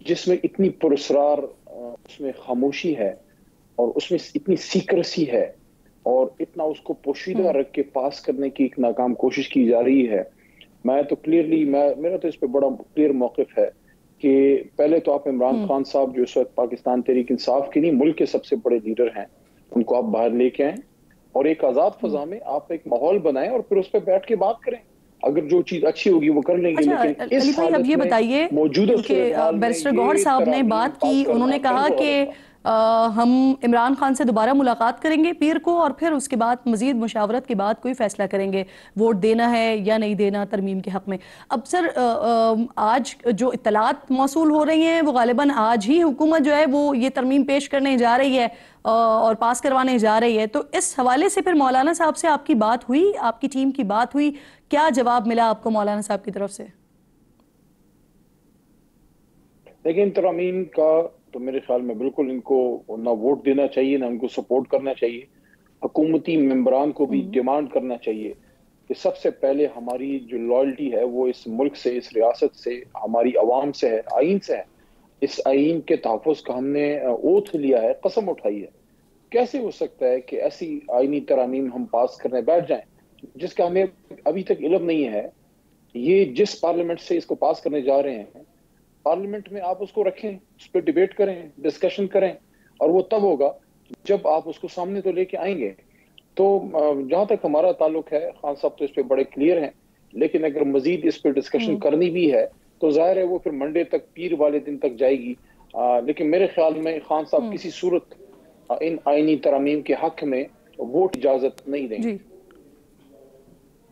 جس میں اتنی پراسرار اس میں خاموشی ہے اور اس میں اتنی سیکریسی ہے اور اتنا اس کو پوشیدہ رکھ کے پاس کرنے کی ایک ناکام کوشش کی جا رہی ہے. میں تو کلیئرلی میرا تو اس پہ بڑا کلیئر موقف ہے کہ پہلے تو آپ عمران خان صاحب جو اس وقت پاکستان تحریک انصاف کے نہیں ملک کے سب سے بڑے لیڈر ہیں, ان کو آپ باہر لے کے آئیں اور ایک آزاد فضا میں آپ ایک ماحول بنائیں اور پھر اس پہ بیٹھ کے بات کریں. اگر جو چیز اچھی ہوگی وہ کر لیں گے. لیکن علی اس بھائی اب یہ بتائیے موجودہ کہ بیرسٹر گوہر صاحب نے بات کی, انہوں نے کہا کہ ہم عمران خان سے دوبارہ ملاقات کریں گے پیر کو اور پھر اس کے بعد مزید مشاورت کے بعد کوئی فیصلہ کریں گے ووٹ دینا ہے یا نہیں دینا ترمیم کے حق میں. اب سر آج جو اطلاعات موصول ہو رہی ہیں وہ غالباً آج ہی حکومت جو ہے وہ یہ ترمیم پیش کرنے جا رہی ہے اور پاس کروانے جا رہی ہے, تو اس حوالے سے پھر مولانا صاحب سے آپ کی بات ہوئی, آپ کی ٹیم کی بات ہوئی, کیا جواب ملا آپ کو مولانا صاحب کی طرف سے؟ لیکن ترمیم کا تو میرے خیال میں بالکل ان کو نہ ووٹ دینا چاہیے نہ ان کو سپورٹ کرنا چاہیے. حکومتی ممبران کو بھی ڈیمانڈ کرنا چاہیے کہ سب سے پہلے ہماری جو لائلٹی ہے وہ اس ملک سے, اس ریاست سے, ہماری عوام سے ہے, آئین سے ہے. اس آئین کے تحفظ کا ہم نے اوتھ لیا ہے, قسم اٹھائی ہے. کیسے ہو سکتا ہے کہ ایسی آئینی ترامیم ہم پاس کرنے بیٹھ جائیں جس کا ہمیں ابھی تک علم نہیں ہے؟ یہ جس پارلیمنٹ سے اس کو پاس کرنے جا رہے ہیں, پارلیمنٹ میں آپ اس کو رکھیں, اس پہ ڈیبیٹ کریں, ڈسکشن کریں, اور وہ تب ہوگا جب آپ اس کو سامنے تو لے کے آئیں گے. تو جہاں تک ہمارا تعلق ہے, خان صاحب تو اس پہ بڑے کلیئر ہیں, لیکن اگر مزید اس پہ ڈسکشن کرنی بھی ہے تو ظاہر ہے وہ پھر منڈے تک, پیر والے دن تک جائے گی. لیکن میرے خیال میں خان صاحب کسی صورت ان آئینی ترامیم کے حق میں ووٹ اجازت نہیں دیں گے.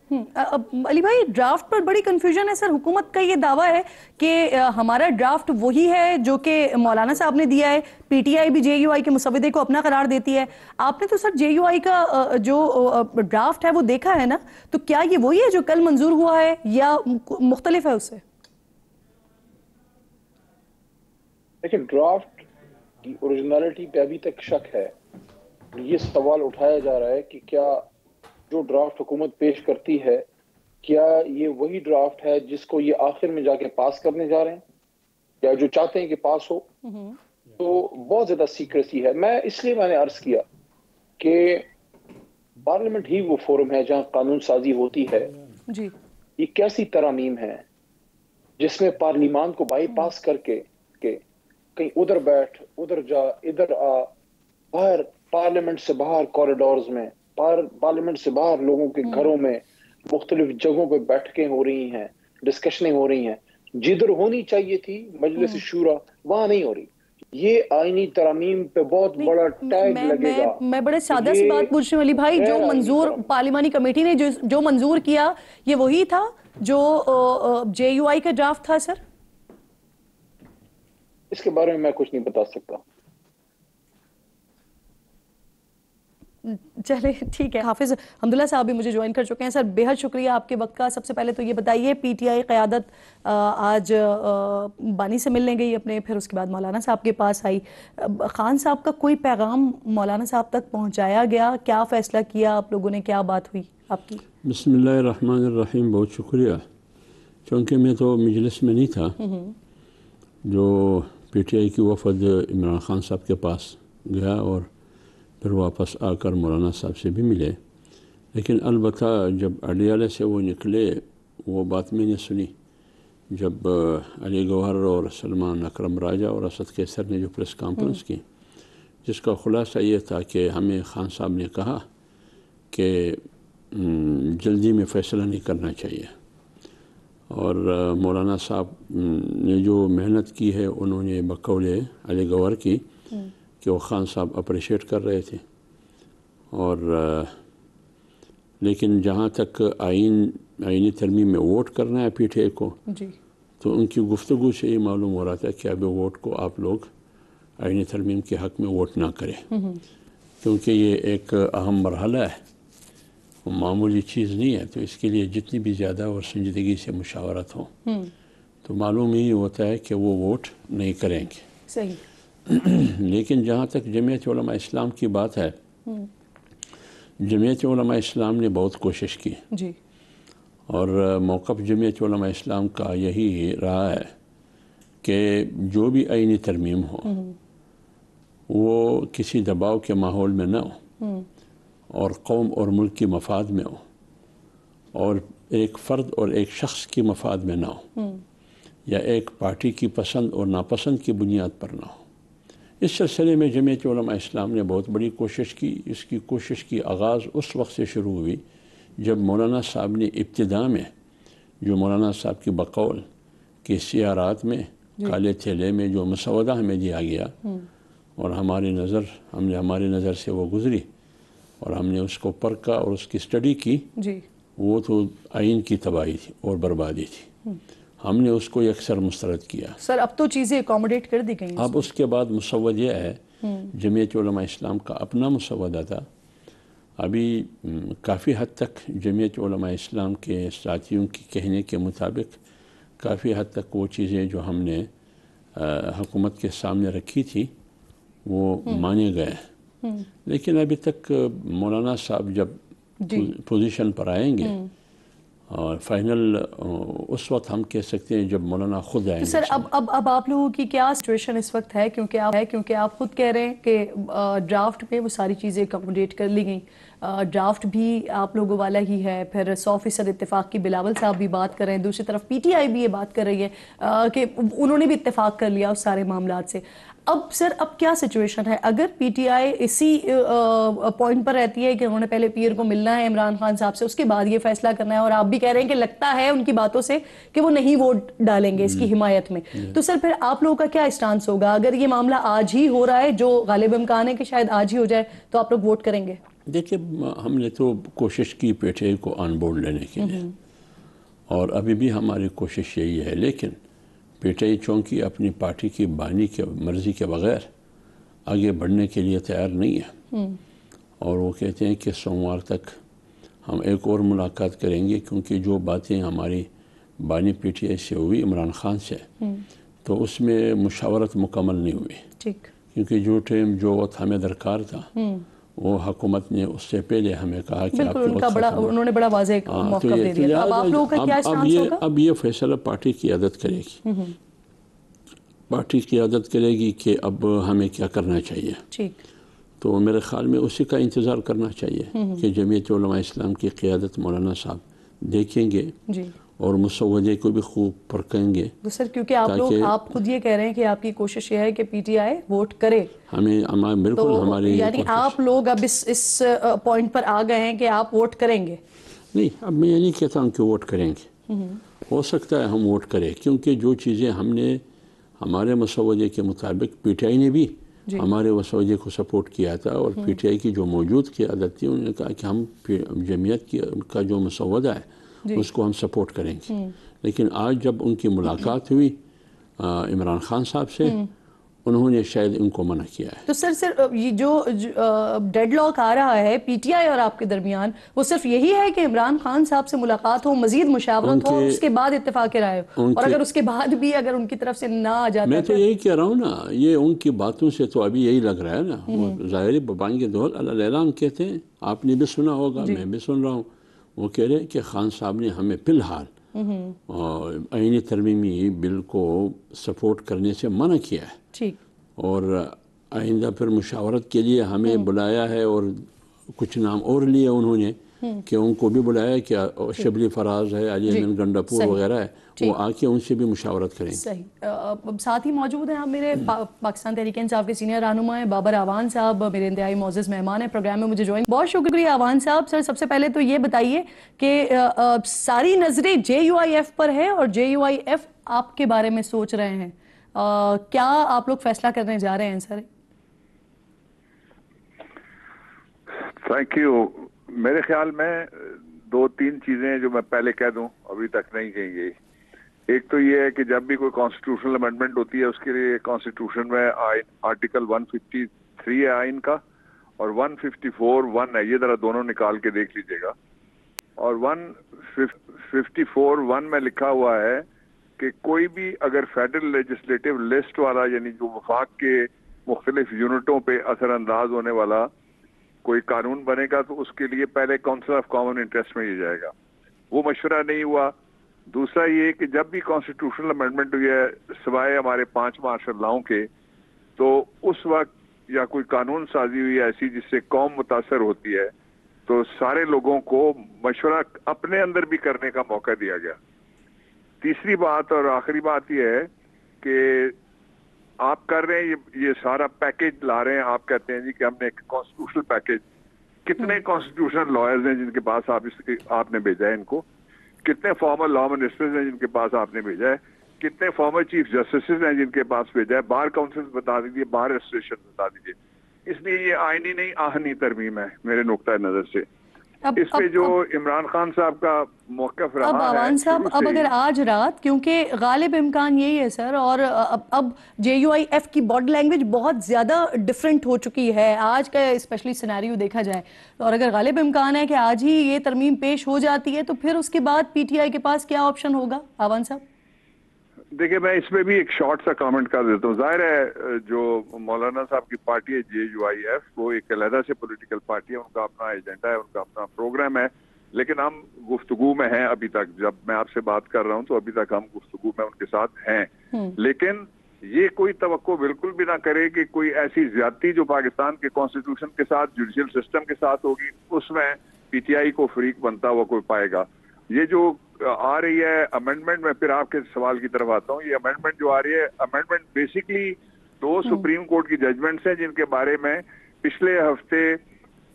علی بھائی ڈرافٹ پر بڑی کنفیوژن ہے سر. حکومت کا یہ دعویٰ ہے کہ ہمارا ڈرافٹ وہی ہے جو کہ مولانا صاحب نے دیا ہے, پی ٹی آئی بھی جے یو آئی کے مسودے کو اپنا قرار دیتی ہے. آپ نے تو سر جے یو آئی کا جو ڈرافٹ ہے وہ دیکھا ہے نا, تو کیا یہ وہی ہے جو کل منظور ہوا ہے یا مختلف ہے اس سے؟ لیکن ڈرافٹ کی اوریجنلٹی پہ ابھی تک شک ہے. یہ سوال اٹھایا جا رہا ہے کہ کیا جو ڈرافٹ حکومت پیش کرتی ہے کیا یہ وہی ڈرافٹ ہے جس کو یہ آخر میں جا کے پاس کرنے جا رہے ہیں, یا جو چاہتے ہیں کہ پاس ہو. تو بہت زیادہ سیکریسی ہے. اس لیے میں نے عرض کیا کہ پارلیمنٹ ہی وہ فورم ہے جہاں قانون سازی ہوتی ہے. یہ کیسی ترامیم ہے جس میں پارلیمان کو بائی پاس کر کے کہیں ادھر بیٹھ, ادھر جا, ادھر آ, باہر پارلیمنٹ سے باہر کوریڈورز میں, پارلیمنٹ سے باہر لوگوں کے گھروں میں, مختلف جگہوں پہ بیٹھکیں ہو رہی ہیں, ڈسکشنیں ہو رہی ہیں. جدھر ہونی چاہیے تھی مجلس شورا وہاں نہیں ہو رہی. یہ آئینی ترامیم پہ بہت بڑا ٹیگ لگے گا. میں بڑے سادہ سی بات پوچھ رہی ہوں علی بھائی, جو منظور پارلیمانی کمیٹی نے جو منظور کیا یہ وہی تھا جو جے یو آئی کا ڈرافٹ تھا سر؟ اس کے بارے میں کچھ نہیں بتا سکتا. چلے ٹھیک ہے. حافظ حمداللہ صاحب بھی مجھے جوائن کر چکے ہیں. سر بے حد شکریہ آپ کے وقت کا. سب سے پہلے تو یہ بتائیے پی ٹی آئی قیادت آج بانی سے ملنے گئی اپنے, پھر اس کے بعد مولانا صاحب کے پاس آئی. خان صاحب کا کوئی پیغام مولانا صاحب تک پہنچایا گیا؟ کیا فیصلہ کیا آپ لوگوں نے, کیا بات ہوئی آپ کی؟ بسم اللہ الرحمن الرحیم. بہت شکریہ. چونکہ میں تو مجلس میں نہیں تھا جو پی ٹی آئی کی وفد عمران خان صاحب کے پاس گیا اور پھر واپس آ کر مولانا صاحب سے بھی ملے. لیکن البتہ جب اڈیالہ سے وہ نکلے وہ بات میں نے سنی جب علی گوہر اور سلمان اکرم راجہ اور اسد کیسر نے جو پریس کانفرنس کی, جس کا خلاصہ یہ تھا کہ ہمیں خان صاحب نے کہا کہ جلدی میں فیصلہ نہیں کرنا چاہیے. اور مولانا صاحب نے جو محنت کی ہے انہوں نے بقول علی گوہر کی کہ وہ خان صاحب اپریشیٹ کر رہے تھے. اور لیکن جہاں تک آئینی ترمیم میں ووٹ کرنا ہے پی ٹی آئی کو, تو ان کی گفتگو سے یہ معلوم ہو رہا تھا کہ اب ووٹ کو آپ لوگ آئینی ترمیم کے حق میں ووٹ نہ کریں, کیونکہ یہ ایک اہم مرحلہ ہے, معمولی چیز نہیں ہے. تو اس کے لیے جتنی بھی زیادہ اور سنجیدگی سے مشاورت ہو تو معلوم ہی ہوتا ہے کہ وہ ووٹ نہیں کریں گے. صحیح. لیکن جہاں تک جمعیت علماء اسلام کی بات ہے, جمعیت علماء اسلام نے بہت کوشش کی جی, اور موقف جمعیت علماء اسلام کا یہی رہا ہے کہ جو بھی آئینی ترمیم ہو وہ کسی دباؤ کے ماحول میں نہ ہو اور قوم اور ملک کی مفاد میں ہو اور ایک فرد اور ایک شخص کی مفاد میں نہ ہو یا ایک پارٹی کی پسند اور ناپسند کی بنیاد پر نہ ہو۔ اس سلسلے میں جمعیت علماء اسلام نے بہت بڑی کوشش کی۔ اس کی کوشش کی آغاز اس وقت سے شروع ہوئی جب مولانا صاحب نے ابتدا میں جو مولانا صاحب کی بقول کہ سیارات میں کالے تھیلے میں جو مسودہ ہمیں دیا گیا اور ہماری نظر سے وہ گزری اور ہم نے اس کو پرکھا اور اس کی اسٹڈی کی، وہ تو آئین کی تباہی تھی اور بربادی تھی۔ ہم نے اس کو یکسر مسترد کیا۔ سر اب تو چیزیں اکوموڈیٹ کر دی گئی ہیں۔ اب اس کے بعد مسود یہ ہے، جمعیت علماء اسلام کا اپنا مسودہ تھا۔ ابھی کافی حد تک جمعیت علماء اسلام کے ساتھیوں کی کہنے کے مطابق کافی حد تک وہ چیزیں جو ہم نے حکومت کے سامنے رکھی تھی وہ مانے گئے، لیکن ابھی تک مولانا صاحب جب پوزیشن پر آئیں گے اور فائنل اس وقت ہم کہہ سکتے ہیں جب مولانا خود آئیں گے۔ سر اب آپ لوگوں کی کیا سچویشن اس وقت ہے، کیونکہ آپ خود کہہ رہے ہیں کہ ڈرافٹ میں وہ ساری چیزیں اکوموڈیٹ کر لی گئیں، ڈرافٹ بھی آپ لوگوں والا ہی ہے، پھر 100% اتفاق کی بلاول صاحب بھی بات کر رہے ہیں، دوسری طرف پی ٹی آئی بھی یہ بات کر رہی ہے کہ انہوں نے بھی اتفاق کر لیا اس سارے معاملات سے۔ اب سر اب کیا سچویشن ہے؟ اگر پی ٹی آئی اسی پوائنٹ پر رہتی ہے کہ انہوں نے پہلے پیر کو ملنا ہے عمران خان صاحب سے، اس کے بعد یہ فیصلہ کرنا ہے، اور آپ بھی کہہ رہے ہیں کہ لگتا ہے ان کی باتوں سے کہ وہ نہیں ووٹ ڈالیں گے اس کی حمایت میں، تو سر پھر آپ لوگوں کا کیا اسٹانس ہوگا؟ اگر یہ معاملہ آج ہی ہو رہا ہے، جو غالب امکان ہے کہ شاید آج ہی ہو جائے، تو آپ لوگ ووٹ کریں گے؟ دیکھیے ہم نے تو کوشش کی پی ٹی آئی کو آن بورڈ لینے کے لیے، اور ابھی بھی ہماری کوشش یہی ہے، لیکن پی ٹی آئی چونکہ اپنی پارٹی کی بانی کے مرضی کے بغیر آگے بڑھنے کے لیے تیار نہیں ہے، اور وہ کہتے ہیں کہ سوموار تک ہم ایک اور ملاقات کریں گے، کیونکہ جو باتیں ہماری بانی پی ٹی آئی سے ہوئی عمران خان سے، تو اس میں مشاورت مکمل نہیں ہوئی، کیونکہ جو وقت ہمیں درکار تھا وہ حکومت نے اس سے پہلے ہمیں کہا کہ آپ انہوں نے بڑا واضح موقف دے دیا۔ اب آپ لوگوں کا کیا اسٹانس ہوگا؟ اب یہ فیصلہ پارٹی قیادت کرے گی، پارٹی قیادت کرے گی کہ اب ہمیں کیا کرنا چاہیے، تو میرے خیال میں اسی کا انتظار کرنا چاہیے کہ جمعیت علماء اسلام کی قیادت مولانا صاحب دیکھیں گے اور مسودے کو بھی خوب پرکھیں گے۔ سر کیونکہ آپ خود یہ کہہ رہے ہیں کہ آپ کی کوشش یہ ہے کہ پی ٹی آئی ووٹ کرے، بالکل ہماری یعنی آپ لوگ اب اس پوائنٹ پر آ گئے ہیں کہ آپ ووٹ کریں گے؟ نہیں، اب میں یہ نہیں کہتا ہوں کہ ووٹ کریں گے، ہو سکتا ہے ہم ووٹ کریں، کیونکہ جو چیزیں ہم نے ہمارے مسودے کے مطابق پی ٹی آئی نے بھی ہمارے مسودے کو سپورٹ کیا تھا، اور پی ٹی آئی کی جو موجود قیادت تھی انہوں نے کہا کہ ہم جمعیت کا جو مسودہ ہے اس کو ہم سپورٹ کریں گے، لیکن آج جب ان کی ملاقات ہوئی عمران خان صاحب سے، انہوں نے شاید ان کو منع کیا ہے۔ تو سر یہ جو ڈیڈ لاک آ رہا ہے پی ٹی آئی اور آپ کے درمیان، وہ صرف یہی ہے کہ عمران خان صاحب سے ملاقات ہو، مزید مشاورت ہو، اس کے بعد اتفاق رائے ہو، اور اگر اس کے بعد بھی اگر ان کی طرف سے نہ آ جاتا ہے؟ میں تو یہی کہہ رہا ہوں نا، یہ ان کی باتوں سے تو ابھی یہی لگ رہا ہے نا، ظاہری ببانگ دول اعلان کہتے ہیں، آپ نے بھی سنا ہوگا، میں بھی سن رہا ہوں، وہ کہہ رہے ہیں کہ خان صاحب نے ہمیں فی الحال آئینی ترمیمی بل کو سپورٹ کرنے سے منع کیا ہے، اور آئندہ پھر مشاورت کے لیے ہمیں بلایا ہے، اور کچھ نام اور لیے انہوں نے کہ ان کو بھی بلایا کہ شبلی فراز ہے، علی امین گنڈاپور وغیرہ ہے، وہ آ کے ان سے بھی مشاورت کریں گے۔ صحیح۔ ساتھ ہی موجود ہیں آپ میرے پاکستان تحریک انصاف کے سینئر رہنما ہیں بابر اعوان صاحب، میرے انتہائی معزز مہمان ہیں پروگرام میں مجھے جوائن۔ بہت شکریہ اعوان صاحب۔ سر سب سے پہلے تو یہ بتائیے کہ ساری نظریں جے یو آئی ایف پر ہے، اور جے یو آئی ایف آپ کے بارے میں سوچ رہے ہیں، کیا آپ لوگ فیصلہ کرنے جا رہے ہیں سر؟ Thank you. میرے خیال میں دو تین چیزیں جو میں پہلے کہہ دوں، ابھی تک نہیں کہیں گی۔ ایک تو یہ ہے کہ جب بھی کوئی کانسٹیٹیوشنل امینڈمنٹ ہوتی ہے اس کے لیے کانسٹیٹیوشن میں آرٹیکل 153 ہے آئین کا، اور 154(1) ہے، یہ ذرا دونوں نکال کے دیکھ لیجئے گا۔ اور 154(1) میں لکھا ہوا ہے کہ کوئی بھی اگر فیڈرل لیجسلیٹو لسٹ والا، یعنی جو وفاق کے مختلف یونٹوں پہ اثر انداز ہونے والا کوئی قانون بنے گا، تو اس کے لیے پہلے کونسل آف کامن انٹرسٹ میں یہ جائے گا۔ وہ مشورہ نہیں ہوا، دوسرا یہ کہ جب بھی کانسٹیٹیوشنل امینڈمنٹ ہوئی ہے سوائے ہمارے 5 مارشل لاؤں کے، تو اس وقت یا کوئی قانون سازی ہوئی ایسی جس سے قوم متاثر ہوتی ہے تو سارے لوگوں کو مشورہ اپنے اندر بھی کرنے کا موقع دیا گیا۔ تیسری بات اور آخری بات یہ ہے کہ آپ کر رہے ہیں یہ سارا پیکیج لا رہے ہیں، آپ کہتے ہیں جی کہ ہم نے ایک کانسٹیٹیوشنل پیکیج، کتنے کانسٹیٹیوشنل لائرز ہیں جن کے پاس آپ نے بھیجا ہے ان کو، کتنے فارمر لا منسٹرز ہیں جن کے پاس آپ نے بھیجا ہے، کتنے فارمر چیف جسٹسز ہیں جن کے پاس بھیجا ہے، بار کاؤنسل بتا دیجیے، بار ایسوسیشن بتا دیجیے۔ اس لیے یہ آئینی نہیں آہنی ترمیم ہے میرے نقطۂ نظر سے۔ اس پہ جو عمران خان صاحب کا موقف رہا ہے، اب آوان صاحب اب اگر آج رات، کیونکہ غالب امکان یہی ہے سر، اور اب JUIF کی باڈی لینگویج بہت زیادہ ڈیفرنٹ ہو چکی ہے آج کا اسپیشلی سینیریو دیکھا جائے، اور اگر غالب امکان ہے کہ آج ہی یہ ترمیم پیش ہو جاتی ہے تو پھر اس کے بعد PTI کے پاس کیا آپشن ہوگا آوان صاحب؟ دیکھیں میں اس میں بھی ایک شارٹ سا کامنٹ کر دیتا ہوں۔ ظاہر ہے جو مولانا صاحب کی پارٹی ہے JUIF، وہ ایک علیحدہ سے پولیٹیکل پارٹی ہے، ان کا اپنا ایجنڈا ہے، ان کا اپنا پروگرام ہے، لیکن ہم گفتگو میں ہیں ابھی تک۔ جب میں آپ سے بات کر رہا ہوں تو ابھی تک ہم گفتگو میں ان کے ساتھ ہیں، لیکن یہ کوئی توقع بالکل بھی نہ کرے کہ کوئی ایسی زیادتی جو پاکستان کے کانسٹیٹیوشن کے ساتھ، جوڈیشل سسٹم کے ساتھ ہوگی، اس میں PTI کو فریق بنتا ہوا کوئی پائے گا۔ یہ جو آ رہی ہے امینڈمنٹ، میں پھر آپ کے سوال کی طرف آتا ہوں، یہ امینڈمنٹ جو آ رہی ہے، امینڈمنٹ بیسکلی 2 سپریم کورٹ کی ججمنٹس ہیں جن کے بارے میں پچھلے ہفتے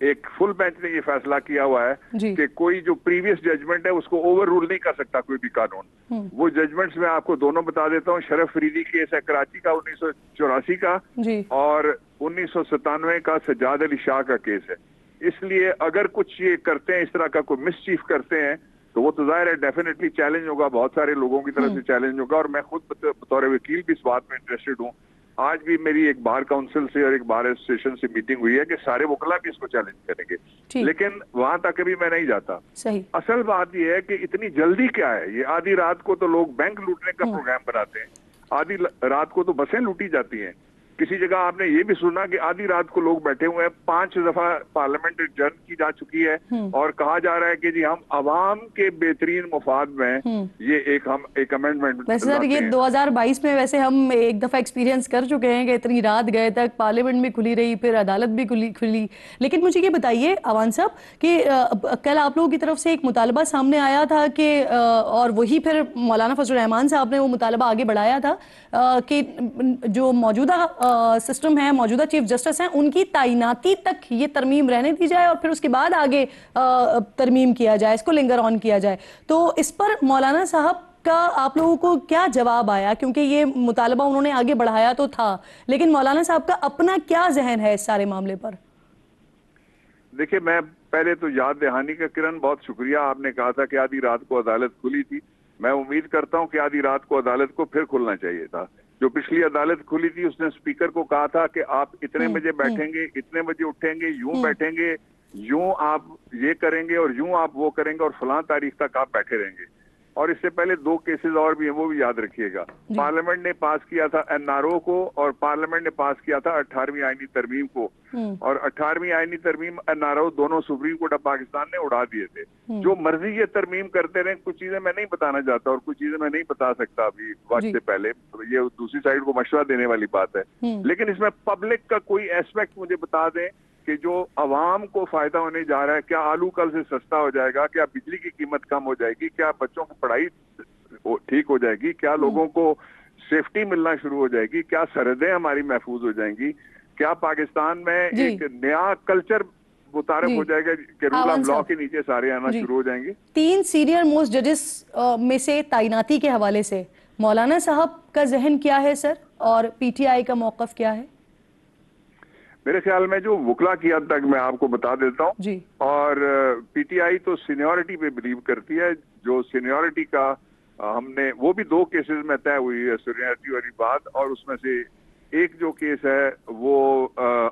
ایک فل بینچ نے یہ فیصلہ کیا ہوا ہے کہ کوئی جو پریویس ججمنٹ ہے اس کو اوور رول نہیں کر سکتا کوئی بھی قانون۔ وہ ججمنٹس میں آپ کو دونوں بتا دیتا ہوں۔ شرف فریدی کیس ہے کراچی کا 1984 کا، اور 1997 کا سجاد علی شاہ کا کیس ہے۔ اس لیے اگر کچھ یہ کرتے ہیں، اس طرح کا کوئی مس چیف کرتے ہیں، تو وہ تو ظاہر ہے ڈیفینیٹلی چیلنج ہوگا، بہت سارے لوگوں کی طرف سے چیلنج ہوگا، اور میں خود بطور وکیل بھی اس بات میں انٹرسٹڈ ہوں۔ آج بھی میری ایک بار کاؤنسل سے اور ایک بار ایسوسیشن سے میٹنگ ہوئی ہے کہ سارے وکلا بھی اس کو چیلنج کریں گے، لیکن وہاں تک ابھی میں نہیں جاتا۔ اصل بات یہ ہے کہ اتنی جلدی کیا ہے؟ یہ آدھی رات کو تو لوگ بینک لوٹنے کا پروگرام بناتے ہیں، آدھی رات کو تو بسیں لوٹی جاتی ہیں۔ کسی جگہ آپ نے یہ بھی سنا کہ آدھی رات کو لوگ بیٹھے ہوئے ہیں، 5 دفعہ پارلیمنٹ ایڈجرن کی جا چکی ہے، اور کہا جا رہا ہے کہ جی ہم عوام کے بہترین مفاد میں یہ ہم ایک امینڈمنٹ۔ ویسے سر یہ 2022 میں ویسے ہم ایک دفعہ ایکسپیرینس کر چکے ہیں کہ اتنی رات گئے تک پارلیمنٹ بھی کھلی رہی، پھر عدالت بھی کھلی۔ لیکن مجھے یہ بتائیے آوان صاحب کہ کل آپ لوگوں کی طرف سے ایک مطالبہ سامنے آیا تھا کہ، اور وہی پھر مولانا فضل الرحمان صاحب نے وہ مطالبہ آگے بڑھایا تھا کہ جو موجودہ سسٹم ہے، موجودہ چیف جسٹس ہیں، ان کی تعیناتی تک یہ ترمیم رہنے دی جائے اور پھر اس کے بعد آگے ترمیم کیا جائے، اس کو لنگر آن کیا جائے۔ تو اس پر مولانا صاحب کا آپ لوگوں کو کیا جواب آیا؟ کیونکہ یہ مطالبہ انہوں نے آگے بڑھایا تو تھا، لیکن مولانا صاحب کا اپنا کیا ذہن ہے اس سارے معاملے پر؟ دیکھیں میں پہلے تو یاد دہانی کا کرن بہت شکریہ، آپ نے کہا تھا کہ آدھی رات کو عدالت کھلی تھی۔ میں امید کرتا ہوں کہ آدھی رات کو عدالت کو پھر کھلنا چاہیے تھا۔ جو پچھلی عدالت کھلی تھی اس نے اسپیکر کو کہا تھا کہ آپ اتنے بجے بیٹھیں گے، اتنے بجے اٹھیں گے، یوں بیٹھیں گے، یوں آپ یہ کریں گے اور یوں آپ وہ کریں گے، اور فلاں تاریخ تک آپ بیٹھے رہیں گے۔ اور اس سے پہلے 2 کیسز اور بھی ہیں، وہ بھی یاد رکھیے گا۔ پارلیمنٹ نے پاس کیا تھا NRO کو، اور پارلیمنٹ نے پاس کیا تھا 18ویں آئینی ترمیم کو، اور 18ویں آئینی ترمیم NRO دونوں سپریم کورٹ آف پاکستان نے اڑا دیے تھے۔ جو مرضی یہ ترمیم کرتے رہے، کچھ چیزیں میں نہیں بتانا چاہتا اور کچھ چیزیں میں نہیں بتا سکتا ابھی وقت سے پہلے، یہ دوسری سائڈ کو مشورہ دینے والی بات ہے، لیکن اس میں پبلک کا کوئی ایسپیکٹ مجھے بتا دیں کہ جو عوام کو فائدہ ہونے جا رہا ہے۔ کیا آلو کل سے سستا ہو جائے گا؟ کیا بجلی کی قیمت کم ہو جائے گی؟ کیا بچوں کی پڑھائی ٹھیک ہو جائے گی؟ کیا لوگوں کو سیفٹی ملنا شروع ہو جائے گی؟ کیا سرحدیں ہماری محفوظ ہو جائیں گی؟ کیا پاکستان میں ایک نیا کلچر متعارف ہو جائے گا کہ رول آف لا کے نیچے سارے آنا شروع ہو جائیں گے؟ 3 سینئر موسٹ ججز میں سے تعیناتی کے حوالے سے مولانا صاحب کا ذہن کیا ہے سر، اور PTI کا موقف کیا ہے؟ میرے خیال میں جو وکلا کی حد تک میں آپ کو بتا دیتا ہوں، اور PTI تو سینیورٹی پہ بلیو کرتی ہے۔ جو سینیورٹی کا ہم نے وہ بھی 2 کیسز میں طے ہوئی ہے سینیورٹی والی بات، اور اس میں سے ایک جو کیس ہے وہ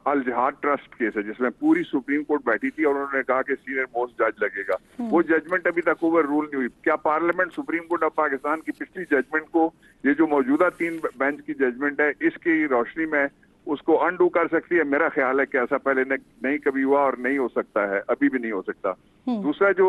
الجہاد ٹرسٹ کیس ہے، جس میں پوری سپریم کورٹ بیٹھی تھی اور انہوں نے کہا کہ سینئر موسٹ جج لگے گا۔ وہ ججمنٹ ابھی تک اوور رول نہیں ہوئی۔ کیا parliament supreme court of Pakistan کی پچھلی ججمنٹ کو، یہ جو موجودہ 3 بینچ کی ججمنٹ ہے، اس کی روشنی میں اس کو انڈو کر سکتی ہے؟ میرا خیال ہے کہ ایسا پہلے نہیں کبھی ہوا اور نہیں ہو سکتا ہے، ابھی بھی نہیں ہو سکتا۔ دوسرا جو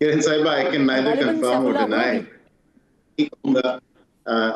Kiran Sahiba, I can neither confirm or deny.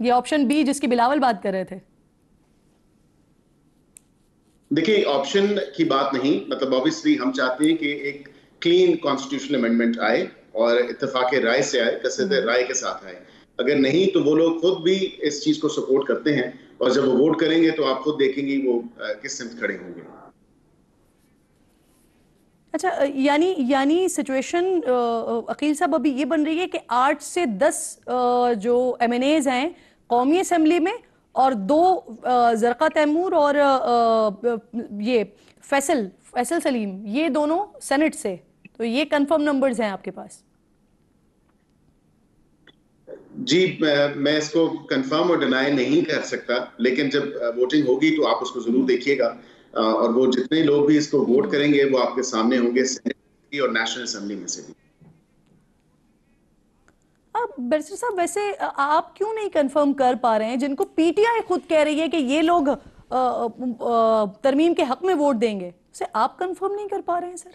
یہ آپشن بی جس کی بلاول بات کر رہے تھے؟ دیکھیں آپشن کی بات نہیں، مطلب آبویسلی ہم چاہتے ہیں کہ ایک کلین کانسٹیٹیوشنل امینڈمنٹ آئے اور اتفاق رائے سے آئے، کثرت رائے کے ساتھ آئے. اگر نہیں تو وہ لوگ خود بھی اس چیز کو سپورٹ کرتے ہیں، اور جب وہ ووٹ کریں گے تو آپ خود دیکھیں گے وہ کس سمت کھڑے ہوں گے. اچھا، یعنی سچویشن عقیل صاحب ابھی یہ بن رہی ہے کہ 8 سے 10 جو ایم این ایز ہیں قومی اسمبلی میں، اور 2 زرقا تیمور اور یہ فیصل سلیم، یہ دونوں سینٹ سے. تو یہ کنفرم نمبرز ہیں آپ کے پاس؟ جی میں اس کو کنفرم اور ڈینائی نہیں کر سکتا، لیکن جب ووٹنگ ہوگی تو آپ اس کو ضرور دیکھیے گا، اور وہ جتنے لوگ بھی اس کو ووٹ کریں گے وہ آپ کے سامنے ہوں گے، سینٹ اور نیشنل اسمبلی میں سے بھی. بیرسٹر صاحب ویسے آپ کیوں نہیں کنفرم کر پا رہے ہیں جن کو پی ٹی آئی خود کہہ رہی ہے کہ یہ لوگ ترمیم کے حق میں ووٹ دیں گے، اسے آپ کنفرم نہیں کر پا رہے ہیں سر؟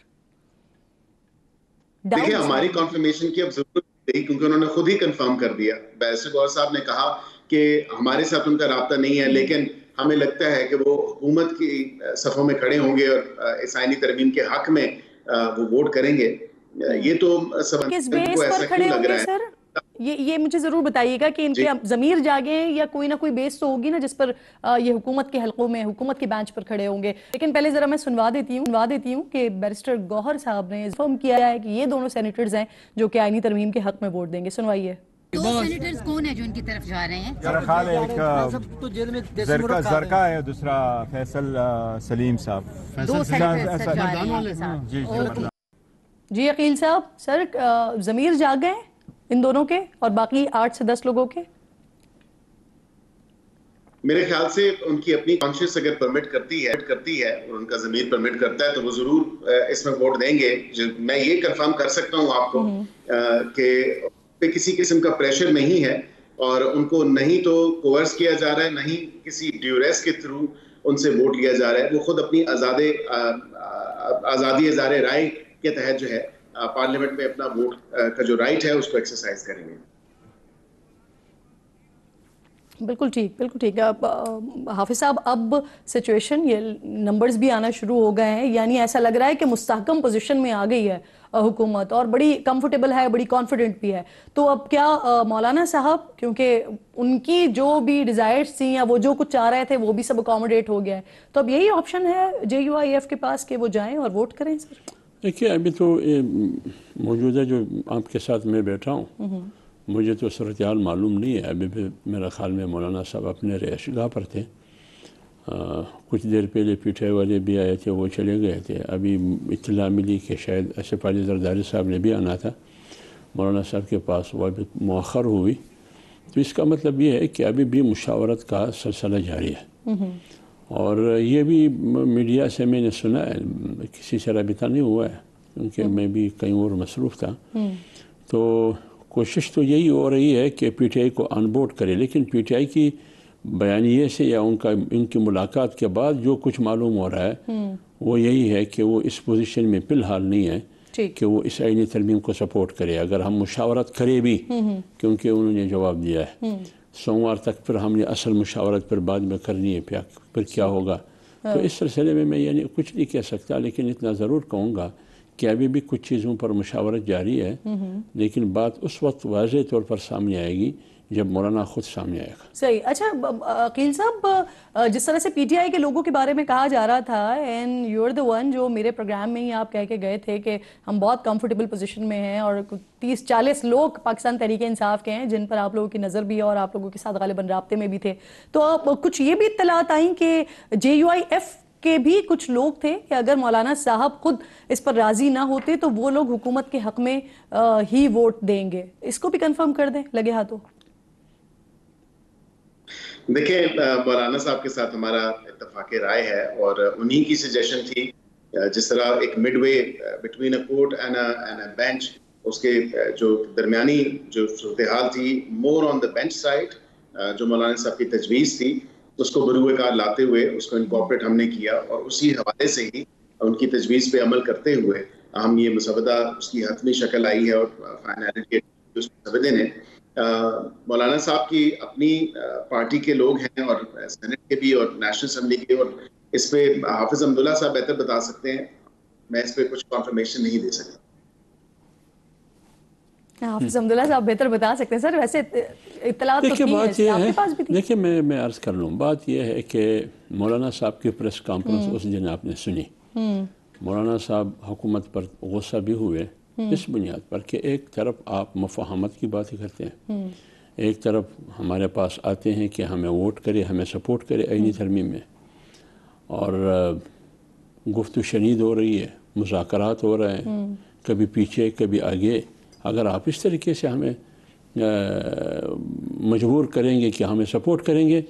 دیکھیں ہماری کنفرمیشن کی اب ضرورت نہیں، کیونکہ انہوں نے خود ہی کنفرم کر دیا. بیرسٹر گوہر صاحب نے کہا کہ ہمارے ساتھ ان کا رابطہ نہیں ہے، لیکن ہمیں لگتا ہے کہ وہ حکومت کی صفوں میں کھڑے ہوں گے اور اس آئینی ترمیم کے حق میں وہ ووٹ کریں گے. یہ تو کس بیس پر کھڑے ہوں گے سر؟ یہ مجھے ضرور بتائیے گا کہ ان کے ضمیر جاگے، یا کوئی نہ کوئی بیس تو ہوگی نا جس پر یہ حکومت کے حلقوں میں، حکومت کے بینچ پر کھڑے ہوں گے. لیکن پہلے ذرا میں سنوا دیتی ہوں کہ بیرسٹر گوہر صاحب نے کنفرم کیا ہے کہ یہ دونوں سینیٹرز ہیں جو کہ آئینی ترمیم کے حق میں ووٹ دیں گے. سنوائیے. 2 سینیٹرز کون ہیں جو ان کی طرف جا رہے ہیں؟ میرا خیال ہے ایک زرقا ہے، دوسرا فیصل سلیم صاحب. 2 سینیٹرز جا رہے ہیں. جی عقیل صاحب، سر ضمیر جاگ گئے ان دونوں کے اور باقی 8 سے 10 لوگوں کے؟ میرے خیال سے ان کی اپنی کانشیس اگر پرمٹ کرتی ہے اور ان کا ضمیر پرمٹ کرتا ہے تو وہ ضرور اس میں ووٹ دیں گے. میں یہ کنفرم کر سکتا ہوں آپ کو کہ کسی قسم کا پریشر نہیں ہے، اور ان کو نہیں تو کوئرس کیا جا رہا ہے، نہیں کسی ڈیوریس کے تھرو ان سے ووٹ لیا جا رہا ہے. وہ خود اپنی آزادی اظہار رائے کے تحت جو ہے پارلیمنٹ میں اپنا ووٹ کا جو رائٹ ہے اس کو ایکسرسائز کریں گے. بالکل ٹھیک. حافظ صاحب اب سچویشن، یہ نمبرز بھی آنا شروع ہو گئے ہیں، یعنی ایسا لگ رہا ہے کہ مستحکم پوزیشن میں آ گئی ہے حکومت، اور بڑی کمفرٹیبل ہے، بڑی کانفیڈنٹ بھی ہے. تو اب کیا مولانا صاحب، کیونکہ ان کی جو بھی ڈیزائرز تھیں یا وہ جو کچھ چاہ رہے تھے وہ بھی سب اکوموڈیٹ ہو گیا ہے، تو اب یہی آپشن ہے JUIF کے پاس کہ وہ جائیں اور ووٹ کریں؟ سر دیکھیے ابھی تو موجودہ جو آپ کے ساتھ میں بیٹھا ہوں، مجھے تو صورتحال معلوم نہیں ہے. ابھی بھی میرا خیال میں مولانا صاحب اپنے رہائش گاہ پر تھے. کچھ دیر پہلے PTI والے بھی آئے تھے، وہ چلے گئے تھے. ابھی اطلاع ملی کہ شاید اسف علی زرداری صاحب نے بھی آنا تھا مولانا صاحب کے پاس، وہ ابھی مؤخر ہوئی. تو اس کا مطلب یہ ہے کہ ابھی بھی مشاورت کا سلسلہ جاری ہے. اور یہ بھی میڈیا سے میں نے سنا ہے، کسی سے رابطہ نہیں ہوا ہے کیونکہ میں بھی کہیں اور مصروف تھا. تو کوشش تو یہی ہو رہی ہے کہ PTI کو آن بورڈ کرے، لیکن PTI کی بیانیے سے یا ان کی ملاقات کے بعد جو کچھ معلوم ہو رہا ہے وہ یہی ہے کہ وہ اس پوزیشن میں فی الحال نہیں ہے کہ وہ اس آئینی ترمیم کو سپورٹ کرے. اگر ہم مشاورت کرے بھی، کیونکہ انہوں نے جواب دیا ہے سوموار تک، پھر ہم نے اصل مشاورت پر بعد میں کرنی ہے، پھر کیا ہوگا. تو اس سلسلے میں یعنی کچھ نہیں کہہ سکتا، لیکن اتنا ضرور کہوں گا کہ ابھی بھی کچھ چیزوں پر مشاورت جاری ہے، لیکن بات اس وقت واضح طور پر سامنے آئے گی جب مولانا خود سامنے آئے گا. صحیح. اچھا عقیل صاحب، جس طرح سے PTI کے لوگوں کے بارے میں کہا جا رہا تھا، and you are the one, جو میرے پروگرام میں ہی آپ کہہ کے گئے تھے کہ ہم بہت کمفرٹیبل پوزیشن میں ہیں، اور 30-40 لوگ پاکستان تحریک انصاف کے ہیں جن پر آپ لوگوں کی نظر بھی ہے اور آپ لوگوں کے ساتھ غالباً رابطے میں بھی تھے. تو کچھ یہ بھی اطلاعات آئیں کہ JUIF کے بھی کچھ لوگ تھے کہ اگر مولانا صاحب خود اس پر راضی نہ ہوتے تو وہ لوگ حکومت کے حق میں ہی ووٹ دیں گے. اس کو بھی کنفرم کر دیں لگے ہاتھوں. دیکھیں مولانا صاحب کے ساتھ ہمارا اتفاق رائے ہے، اور انہی کی سجیشن تھی، جس طرح ایک midway between a court and a bench, اس کے جو درمیانی جو صورتحال تھی مور آن دا بینچ سائڈ، جو مولانا صاحب کی تجویز تھی اس کو بروئے کار لاتے ہوئے اس کو انکارپوریٹ ہم نے کیا، اور اسی حوالے سے ہی ان کی تجویز پہ عمل کرتے ہوئے ہم یہ مسودہ، اس کی حتمی شکل آئی ہے اور فائنالٹی اس مسودے نے مولانا صاحب کی اپنی پارٹی کے لوگ ہیں اور سینٹ کے بھی اور نیشنل اسمبلی کے, اور اس پہ حافظ عبداللہ صاحب بہتر بتا سکتے ہیں, میں اس پہ کچھ کنفرمیشن نہیں دے سکتا. حافظ عبداللہ صاحب بہتر بتا سکتے ہیں سر, ویسے اطلاعات تو کی ہے آپ کے پاس بھی تھی. دیکھیں میں عرض کر لوں, بات یہ ہے کہ مولانا صاحب کی پریس کانفرنس اس دن آپ نے سنی. مولانا صاحب حکومت پر غصہ بھی ہوئے اس بنیاد پر کہ ایک طرف آپ مفاہمت کی باتیں کرتے ہیں, ایک طرف ہمارے پاس آتے ہیں کہ ہمیں ووٹ کرے, ہمیں سپورٹ کرے آئینی ترمیم میں, اور گفت و شنید ہو رہی ہے, مذاکرات ہو رہے ہیں, کبھی پیچھے کبھی آگے. اگر آپ اس طریقے سے ہمیں مجبور کریں گے کہ ہمیں سپورٹ کریں گے,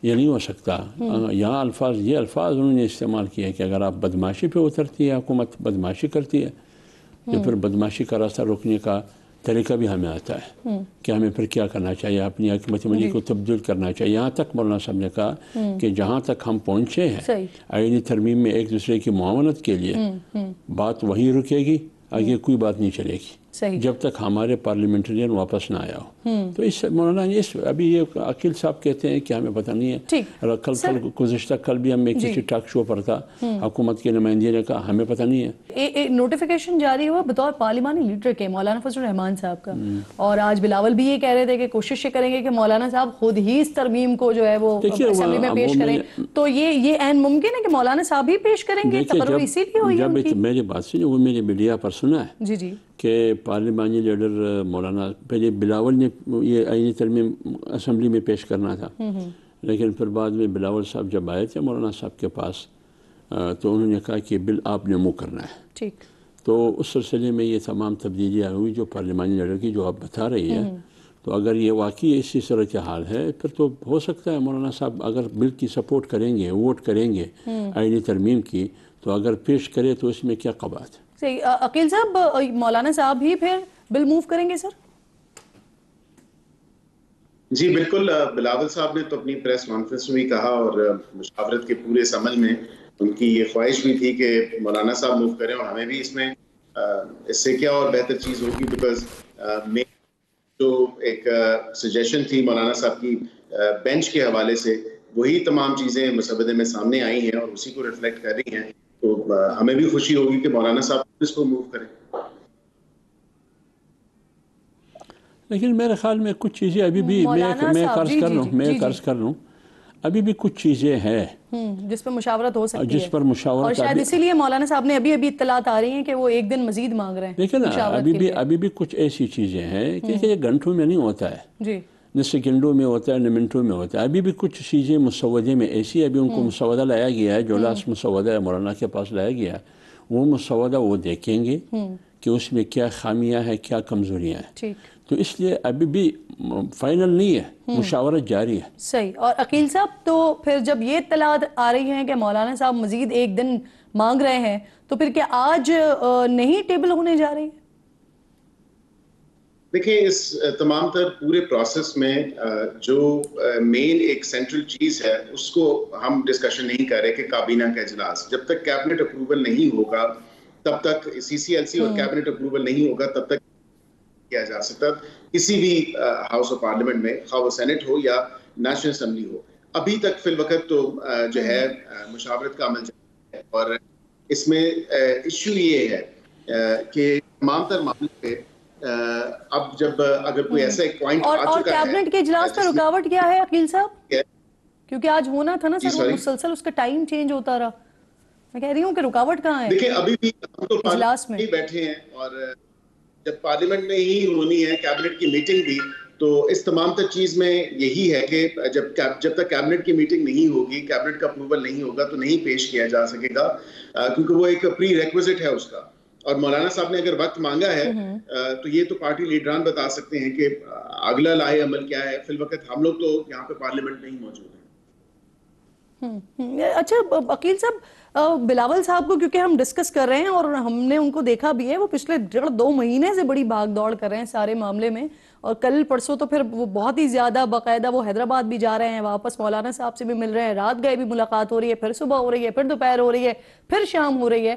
یہ نہیں ہو سکتا. یہاں یہ الفاظ انہوں نے استعمال کیا کہ اگر آپ بدماشی پہ اترتی ہے, حکومت بدماشی کرتی ہے, تو پھر بدماشی کا راستہ روکنے کا طریقہ بھی ہمیں آتا ہے کہ ہمیں پھر کیا کرنا چاہیے, اپنی حکمت عملی کو تبدیل کرنا چاہیے. یہاں تک مولانا صاحب نے کہا کہ جہاں تک ہم پہنچے ہیں آئینی ترمیم میں ایک دوسرے کی معاونت کے لیے, بات وہیں رکے گی, آگے کوئی بات نہیں چلے گی جب تک ہمارے پارلیمنٹرین واپس نہ آیا ہو. تو اس مولانا ابھی یہ عقیل صاحب کہتے ہیں کہ ہمیں پتہ نہیں ہے. گزشتہ کل بھی ہم کسی ٹاک شو پر تھا, حکومت کے نمائندے نے کہا ہمیں پتہ نہیں ہے. نوٹیفیکیشن جاری ہوا بطور پارلیمانی لیڈر کے مولانا فضل الرحمان صاحب کا, اور آج بلاول بھی یہ کہہ رہے تھے کہ کوشش یہ کریں گے کہ مولانا صاحب خود ہی اس ترمیم کو جو ہے وہ اسمبلی میں پیش کریں. تو یہ عین ممکن ہے کہ مولانا صاحب ہی پیش کریں گے, تقرر اسی لیے ہوئی ہے ان کی. میری بات سنی, وہ میری میڈیا پر سنا ہے جی جی کہ پارلیمانی لیڈر مولانا پہلے بلاول نے یہ آئینی ترمیم اسمبلی میں پیش کرنا تھا, لیکن پھر بعد میں بلاول صاحب جب آئے تھے مولانا صاحب کے پاس تو انہوں نے کہا کہ بل آپ نے منہ کرنا ہے. ٹھیک. تو اس سلسلے میں یہ تمام تبدیلیاں ہوئی جو پارلیمانی لیڈر کی جو آپ بتا رہی ہے. تو اگر یہ واقعی اسی صورتحال ہے پھر تو ہو سکتا ہے مولانا صاحب اگر بل کی سپورٹ کریں گے, ووٹ کریں گے آئینی ترمیم کی, تو اگر پیش کرے تو اس میں کیا قباحت ہے. صحیح. عقیل صاحب مولانا صاحب ہی پھر بل موو کریں گے سر؟ جی بالکل, بلاول صاحب نے تو اپنی پریس کانفرنس میں بھی کہا, اور مشاورت کے پورے اس عمل میں ان کی یہ خواہش بھی تھی کہ مولانا صاحب موو کریں, اور ہمیں بھی اس میں اس سے کیا اور بہتر چیز ہوگی, بیکاز جو ایک سجیشن تھی مولانا صاحب کی بینچ کے حوالے سے, وہی تمام چیزیں مسودے میں سامنے آئی ہیں اور اسی کو ریفلیکٹ کر رہی ہیں. تو ہمیں بھی خوشی ہوگی کہ مولانا صاحب اس کو موو کریں. لیکن میرے خیال میں کچھ چیزیں ابھی بھی میں قرض کر لوں ابھی بھی کچھ چیزیں ہیں جس پر مشاورت ہو سکتی ہے, جس پر مشاورت, اور شاید اسی لیے مولانا صاحب نے ابھی اطلاعات آ رہی ہیں کہ وہ ایک دن مزید مانگ رہے ہیں. لیکن ابھی بھی کچھ ایسی چیزیں ہیں کہ یہ گھنٹوں میں نہیں ہوتا ہے, نہ سیکنڈوں میں ہوتا ہے نہ منٹوں میں ہوتا ہے. ابھی بھی کچھ چیزیں مسودے میں ایسی, ابھی ان کو مسودہ لایا گیا ہے, جو لاسٹ مسودہ ہے مولانا کے پاس لایا گیا ہے, وہ مسودہ وہ دیکھیں گے کہ اس میں کیا خامیاں ہیں, کیا کمزوریاں ہیں. تو اس لیے ابھی بھی فائنل نہیں ہے, مشاورت جاری ہے. صحیح. اور عقیل صاحب تو پھر جب یہ اطلاعات آ رہی ہیں کہ مولانا صاحب مزید ایک دن مانگ رہے ہیں, تو پھر کیا آج نہیں ٹیبل ہونے جا رہی ہے؟ دیکھیں اس تمام تر پورے پروسیس میں جو مین ایک سینٹرل چیز ہے اس کو ہم ڈسکشن نہیں کر رہے کہ کابینہ کا اجلاس جب تک کیبنٹ اپروول نہیں ہوگا تب تک سی سی ایل سی اور کیبنٹ اپروول نہیں ہوگا تب تک کیا جا سکتا کسی بھی ہاؤس آف پارلیمنٹ میں, خواہ وہ سینٹ ہو یا نیشنل اسمبلی ہو. ابھی تک فی الوقت تو جو ہے مشاورت کا عمل جاری ہے, اور اس میں ایشو یہ ہے کہ تمام تر معاملے پہ اب جب اگر کوئی ایسا ایک پوائنٹ آ چکا ہے. اور کیبنٹ کے اجلاس پر رکاوٹ کیا ہے عقیل صاحب؟ کیونکہ آج ہونا تھا نا سر, وہ مسلسل اس کا ٹائم چینج ہوتا رہا. میں کہہ رہی ہوں کہ رکاوٹ کہاں ہے؟ دیکھیں ابھی بھی ہم تو پارلیمنٹ میں بیٹھے ہیں, اور جب پارلیمنٹ میں ہی ہونی ہے کیبنٹ کی میٹنگ بھی, تو اس تمام تر چیز میں یہی ہے کہ جب تک کیبنٹ کی میٹنگ نہیں ہوگی, کیبنٹ کا اپروول نہیں ہوگا تو نہیں پیش کیا جا سکے گا, کیونکہ وہ ایک پری ریکویزٹ ہے اس کا. اور مولانا صاحب نے اگر وقت مانگا ہے تو یہ تو پارٹی لیڈران بتا سکتے ہیں کہ اگلا لاہے عمل کیا ہے. فی الوقت ہم لوگ تو یہاں پہ پارلیمنٹ نہیں موجود ہیں. اچھا عقیل صاحب, بلاول صاحب کو کیونکہ ہم ڈسکس کر رہے ہیں اور ہم نے ان کو دیکھا بھی ہے, وہ پچھلے 1.5-2 مہینے سے بڑی بھاگ دوڑ کر رہے ہیں سارے معاملے میں, اور کل پرسوں تو پھر وہ بہت ہی زیادہ باقاعدہ وہ حیدرآباد بھی جا رہے ہیں, واپس مولانا صاحب سے بھی مل رہے ہیں, رات گئے بھی ملاقات ہو رہی ہے, پھر صبح ہو رہی ہے, پھر دوپہر ہو رہی ہے, پھر شام ہو رہی ہے.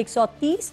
130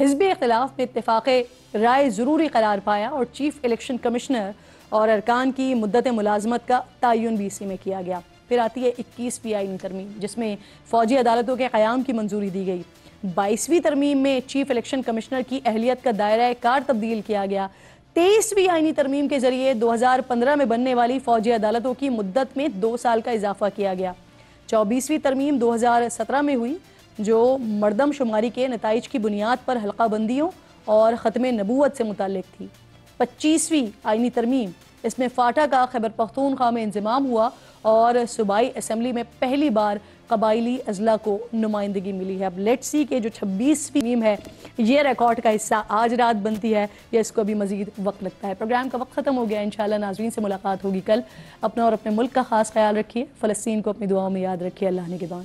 حزبی اختلاف میں اتفاق رائے ضروری قرار پایا اور چیف الیکشن کمشنر اور ارکان کی مدت ملازمت کا تعین بھی اسی میں کیا گیا۔ پھر آتی ہے 21ویں آئینی ترمیم، جس میں فوجی عدالتوں کے قیام کی منظوری دی گئی۔ 22ویں ترمیم میں چیف الیکشن کمشنر کی اہلیت کا دائرہ کار تبدیل کیا گیا۔ 23ویں آئینی ترمیم کے ذریعے 2015 میں بننے والی فوجی عدالتوں کی مدت میں 2 سال کا اضافہ کیا گیا۔ 24ویں ترمیم 2017 میں ہوئی، جو مردم شماری کے نتائج کی بنیاد پر حلقہ بندیوں اور ختم نبوت سے متعلق تھی۔ 25ویں آئینی ترمیم، اس میں فاٹا کا خیبر پختونخوا میں انضمام ہوا اور صوبائی اسمبلی میں پہلی بار قبائلی اضلاع کو نمائندگی ملی ہے۔ اب لیٹ سی کہ جو 26ویں ترمیم ہے یہ ریکارڈ کا حصہ آج رات بنتی ہے یا اس کو بھی مزید وقت لگتا ہے۔ پروگرام کا وقت ختم ہو گیا، انشاءاللہ ناظرین سے ملاقات ہوگی کل۔ اپنا اور اپنے ملک کا خاص خیال رکھیے، فلسطین کو اپنی دعاؤں میں یاد رکھیے۔ اللہ نگہبان۔